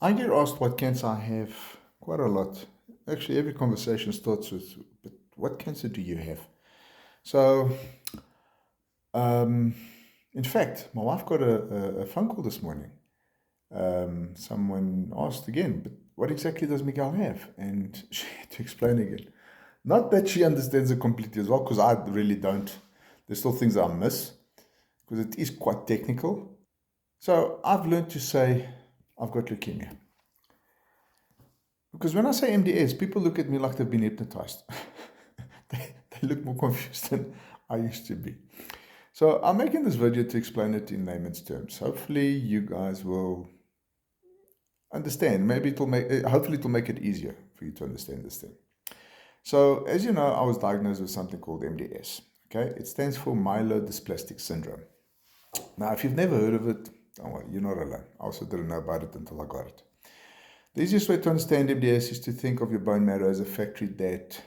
I get asked what cancer I have quite a lot. Actually, every conversation starts with, but what cancer do you have? So, um, in fact, my wife got a phone call this morning. Someone asked again, but what exactly does Miguel have? And she had to explain again. Not that she understands it completely as well, because I really don't. There's still things I miss, because it is quite technical. So I've learned to say, I've got leukemia. Because when I say MDS, people look at me like they've been hypnotized. they look more confused than I used to be. So I'm making this video to explain it in layman's terms. Hopefully you guys will understand. Maybe hopefully it'll make it easier for you to understand this thing. So as you know, I was diagnosed with something called MDS. Okay, it stands for Myelodysplastic Syndrome. Now, if you've never heard of it, don't worry, you're not alone. I also didn't know about it until I got it. The easiest way to understand MDS is to think of your bone marrow as a factory that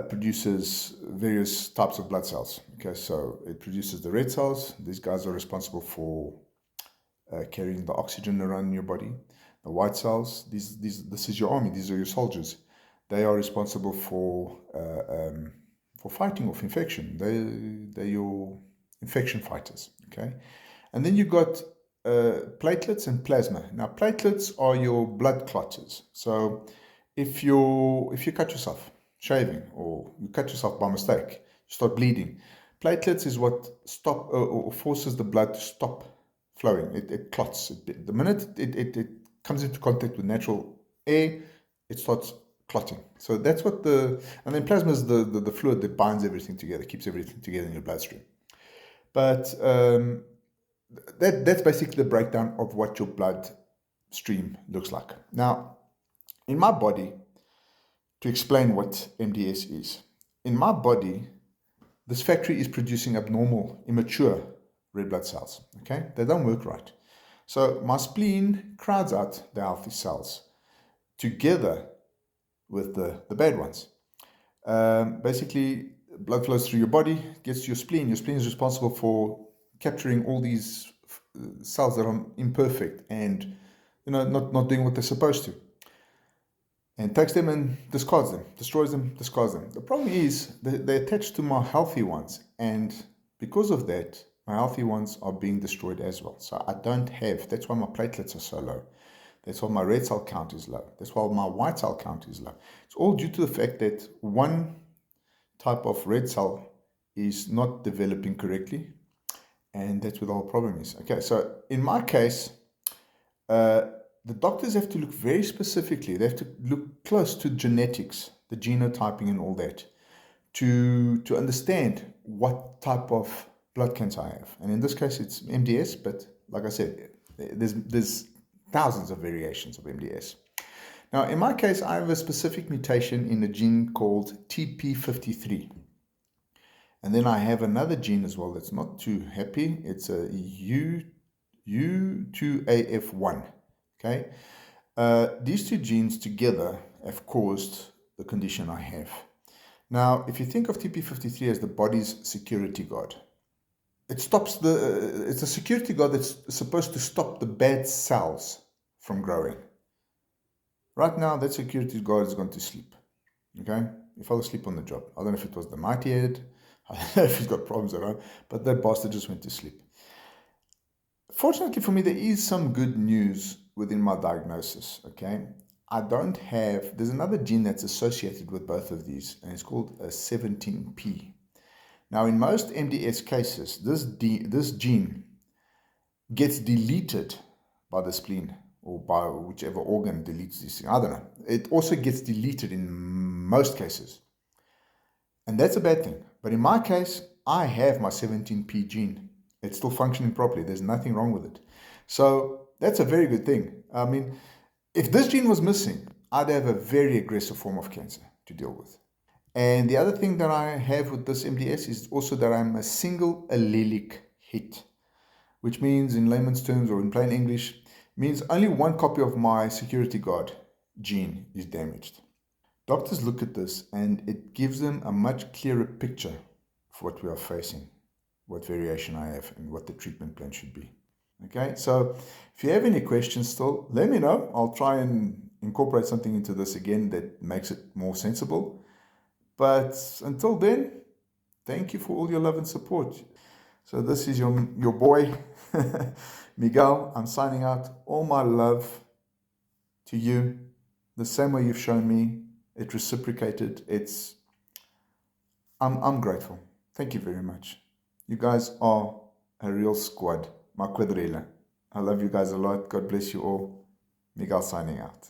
produces various types of blood cells. Okay, so it produces the red cells. These guys are responsible for carrying the oxygen around in your body. The white cells, this is your army. These are your soldiers. They are responsible for fighting off infection. They're your infection fighters. Okay, and then you got platelets and plasma. Now, platelets are your blood clotters. So, if you cut yourself shaving or you cut yourself by mistake, you start bleeding. Platelets is what stop or forces the blood to stop flowing. It clots. The minute it comes into contact with natural air, it starts clotting. So that's what and then plasma is the fluid that binds everything together, keeps everything together in your bloodstream. But that's basically the breakdown of what your blood stream looks like. Now, in my body, to explain what MDS is, in my body, this factory is producing abnormal, immature red blood cells. Okay, they don't work right. So my spleen crowds out the healthy cells together with the bad ones. Basically, blood flows through your body, gets to your spleen. Your spleen is responsible for capturing all these cells that are imperfect and not doing what they're supposed to, and takes them and discards them, destroys them, discards them. The problem is they're attached to my healthy ones, and because of that, my healthy ones are being destroyed as well. So I don't have. That's why my platelets are so low. That's why my red cell count is low. That's why my white cell count is low. It's all due to the fact that one type of red cell is not developing correctly, and that's where the whole problem is. Okay, so in my case, the doctors have to look very specifically. They have to look close to genetics, the genotyping, and all that, to understand what type of blood cancer I have. And in this case, it's MDS. But like I said, there's thousands of variations of MDS. Now, in my case, I have a specific mutation in a gene called TP53. And then I have another gene as well that's not too happy. It's a U2AF1. Okay. These two genes together have caused the condition I have. Now, if you think of TP53 as the body's security guard, it's a security guard that's supposed to stop the bad cells from growing. Right now, that security guard has gone to sleep. Okay? He fell asleep on the job. I don't know if it was the night he had. I don't know if he's got problems around, but that bastard just went to sleep. Fortunately for me, there is some good news within my diagnosis. Okay? There's another gene that's associated with both of these, and it's called a 17p. Now, in most MDS cases, this gene gets deleted by the spleen or by whichever organ deletes this thing. I don't know. It also gets deleted in most cases. And that's a bad thing. But in my case, I have my 17p gene. It's still functioning properly. There's nothing wrong with it. So that's a very good thing. I mean, if this gene was missing, I'd have a very aggressive form of cancer to deal with. And the other thing that I have with this MDS is also that I'm a single allelic hit, which means in layman's terms or in plain English, means only one copy of my security guard gene is damaged. Doctors look at this and it gives them a much clearer picture of what we are facing, what variation I have, and what the treatment plan should be. Okay, so if you have any questions still, let me know. I'll try and incorporate something into this again that makes it more sensible. But until then, thank you for all your love and support. So this is your boy, Miguel. I'm signing out. All my love to you, the same way you've shown me. It reciprocated. I'm grateful. Thank you very much. You guys are a real squad. Ma quadrilla. I love you guys a lot. God bless you all. Miguel signing out.